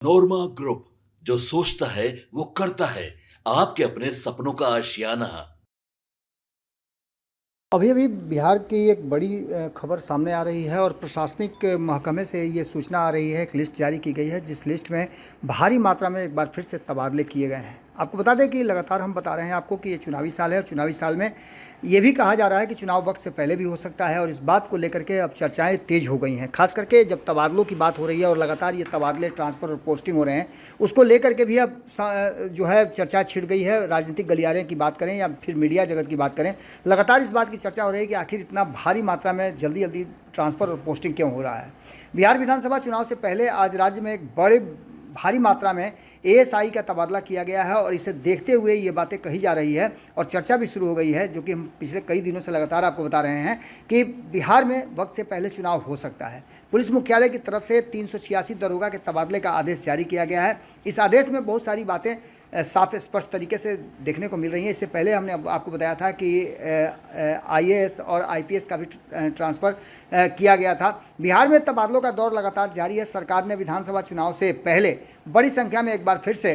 नोरमा group, जो सोचता है वो करता है। आपके अपने सपनों का आशियाना। अभी अभी बिहार की एक बड़ी खबर सामने आ रही है और प्रशासनिक महकमे से ये सूचना आ रही है, एक लिस्ट जारी की गई है जिस लिस्ट में भारी मात्रा में एक बार फिर से तबादले किए गए हैं। आपको बता दें कि लगातार हम बता रहे हैं आपको कि ये चुनावी साल है और चुनावी साल में ये भी कहा जा रहा है कि चुनाव वक्त से पहले भी हो सकता है और इस बात को लेकर के अब चर्चाएं तेज़ हो गई हैं। खास करके जब तबादलों की बात हो रही है और लगातार ये तबादले, ट्रांसफ़र और पोस्टिंग हो रहे हैं, उसको लेकर के भी अब जो है चर्चा छिड़ गई है। राजनीतिक गलियारे की बात करें या फिर मीडिया जगत की बात करें, लगातार इस बात की चर्चा हो रही है कि आखिर इतना भारी मात्रा में जल्दी जल्दी ट्रांसफ़र और पोस्टिंग क्यों हो रहा है। बिहार विधानसभा चुनाव से पहले आज राज्य में एक बड़े भारी मात्रा में एएसआई का तबादला किया गया है और इसे देखते हुए ये बातें कही जा रही है और चर्चा भी शुरू हो गई है, जो कि हम पिछले कई दिनों से लगातार आपको बता रहे हैं कि बिहार में वक्त से पहले चुनाव हो सकता है। पुलिस मुख्यालय की तरफ से 386 दरोगा के तबादले का आदेश जारी किया गया है। इस आदेश में बहुत सारी बातें साफ स्पष्ट तरीके से देखने को मिल रही हैं। इससे पहले हमने आपको बताया था कि आईएएस और आईपीएस का भी ट्रांसफ़र किया गया था। बिहार में तबादलों का दौर लगातार जारी है। सरकार ने विधानसभा चुनाव से पहले बड़ी संख्या में एक बार फिर से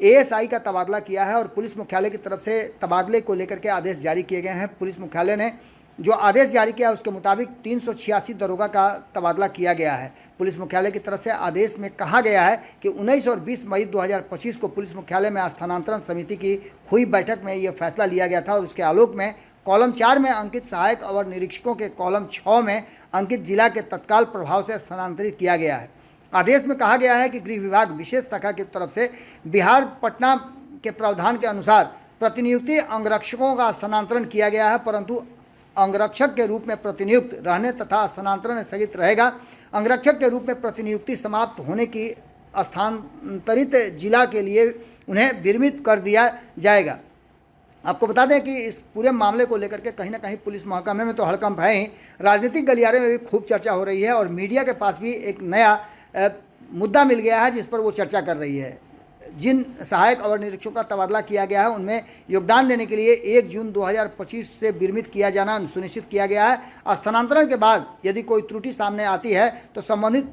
एएसआई का तबादला किया है और पुलिस मुख्यालय की तरफ से तबादले को लेकर के आदेश जारी किए गए हैं। पुलिस मुख्यालय ने जो आदेश जारी किया उसके मुताबिक 386 दरोगा का तबादला किया गया है। पुलिस मुख्यालय की तरफ से आदेश में कहा गया है कि 19 और 20 मई 2025 को पुलिस मुख्यालय में स्थानांतरण समिति की हुई बैठक में यह फैसला लिया गया था और उसके आलोक में कॉलम 4 में अंकित सहायक अवर निरीक्षकों के कॉलम 6 में अंकित जिला के तत्काल प्रभाव से स्थानांतरित किया गया है। आदेश में कहा गया है कि गृह विभाग विशेष शाखा की तरफ से बिहार पटना के प्रावधान के अनुसार प्रतिनियुक्ति अंगरक्षकों का स्थानांतरण किया गया है, परंतु अंगरक्षक के रूप में प्रतिनियुक्त रहने तथा स्थानांतरण स्थगित रहेगा। अंगरक्षक के रूप में प्रतिनियुक्ति समाप्त होने की स्थानांतरित जिला के लिए उन्हें विरमित कर दिया जाएगा। आपको बता दें कि इस पूरे मामले को लेकर के कहीं ना कहीं पुलिस महकमे में तो हड़कंप है ही, राजनीतिक गलियारे में भी खूब चर्चा हो रही है और मीडिया के पास भी एक नया मुद्दा मिल गया है जिस पर वो चर्चा कर रही है। जिन सहायक अवर निरीक्षकों का तबादला किया गया है उनमें योगदान देने के लिए 1 जून 2025 से विरमित किया जाना सुनिश्चित किया गया है। स्थानांतरण के बाद यदि कोई त्रुटि सामने आती है तो संबंधित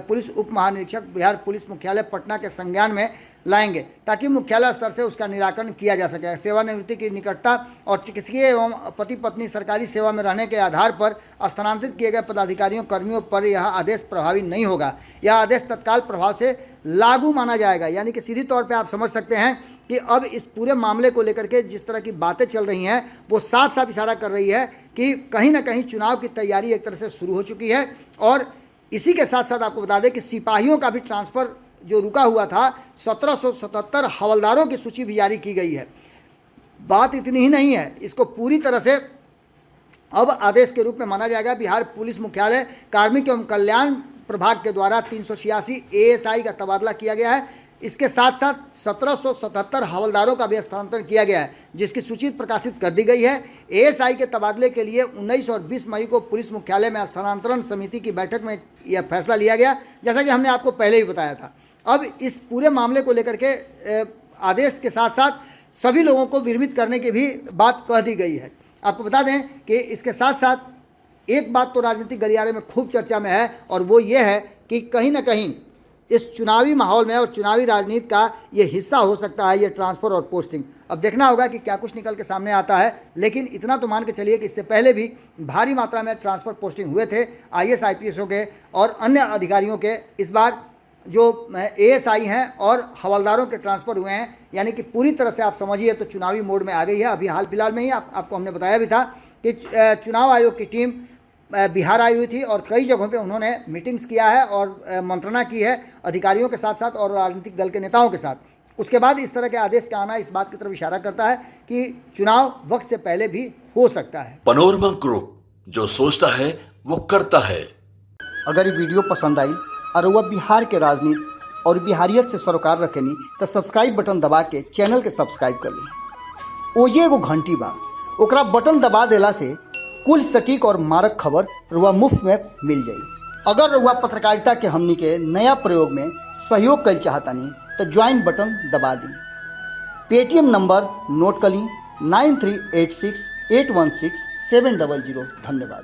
पुलिस उप महानिरीक्षक बिहार पुलिस मुख्यालय पटना के संज्ञान में लाएंगे ताकि मुख्यालय स्तर से उसका निराकरण किया जा सके। सेवानिवृत्ति की निकटता और चिकित्सकीय एवं पति पत्नी सरकारी सेवा में रहने के आधार पर स्थानांतरित किए गए पदाधिकारियों कर्मियों पर यह आदेश प्रभावी नहीं होगा। यह आदेश तत्काल प्रभाव से लागू माना जाएगा। यानी कि सीधी तौर पर आप समझ सकते हैं कि अब इस पूरे मामले को लेकर के जिस तरह की बातें चल रही हैं वो साफ साफ इशारा कर रही है कि कहीं ना कहीं चुनाव की तैयारी एक तरह से शुरू हो चुकी है। और इसी के साथ साथ आपको बता दें कि सिपाहियों का भी ट्रांसफ़र जो रुका हुआ था, 1777 हवलदारों की सूची भी जारी की गई है। बात इतनी ही नहीं है, इसको पूरी तरह से अब आदेश के रूप में माना जाएगा। बिहार पुलिस मुख्यालय कार्मिक एवं कल्याण प्रभाग के द्वारा 386 एएसआई का तबादला किया गया है। इसके साथ साथ 1777 हवलदारों का भी स्थानांतरण किया गया है जिसकी सूची प्रकाशित कर दी गई है। एएसआई के तबादले के लिए 19 और 20 मई को पुलिस मुख्यालय में स्थानांतरण समिति की बैठक में यह फैसला लिया गया, जैसा कि हमने आपको पहले ही बताया था। अब इस पूरे मामले को लेकर के आदेश के साथ साथ सभी लोगों को विरमित करने की भी बात कह दी गई है। आपको बता दें कि इसके साथ साथ एक बात तो राजनीतिक गलियारे में खूब चर्चा में है और वो ये है कि कहीं ना कहीं इस चुनावी माहौल में और चुनावी राजनीति का ये हिस्सा हो सकता है ये ट्रांसफ़र और पोस्टिंग। अब देखना होगा कि क्या कुछ निकल के सामने आता है, लेकिन इतना तो मान के चलिए कि इससे पहले भी भारी मात्रा में ट्रांसफ़र पोस्टिंग हुए थे आईएएस आईपीएसओं के और अन्य अधिकारियों के। इस बार जो एएसआई हैं और हवलदारों के ट्रांसफ़र हुए हैं, यानी कि पूरी तरह से आप समझिए तो चुनावी मोड में आ गई है। अभी हाल फिलहाल में ही आपको हमने बताया भी था कि चुनाव आयोग की टीम बिहार आई हुई थी और कई जगहों पे उन्होंने मीटिंग्स किया है और मंत्रणा की है अधिकारियों के साथ साथ और राजनीतिक दल के नेताओं के साथ। उसके बाद इस तरह के आदेश का आना इस बात की तरफ इशारा करता है कि चुनाव वक्त से पहले भी हो सकता है। पनोरमा ग्रुप, जो सोचता है वो करता है। अगर ये वीडियो पसंद आई और वह बिहार के राजनीति और बिहारियत से सरोकार रखेनी तो सब्सक्राइब बटन दबा के चैनल के सब्सक्राइब कर ली। ओजे एगो घंटी बा, ओकरा बटन दबा देला से कुल सटीक और मारक खबर रुआ मुफ्त में मिल जाई। अगर रुआ पत्रकारिता के हमनी के नया प्रयोग में सहयोग कर चाहतानी तो ज्वाइन बटन दबा दी। पेटीएम नंबर नोट कर ली 9386816700। धन्यवाद।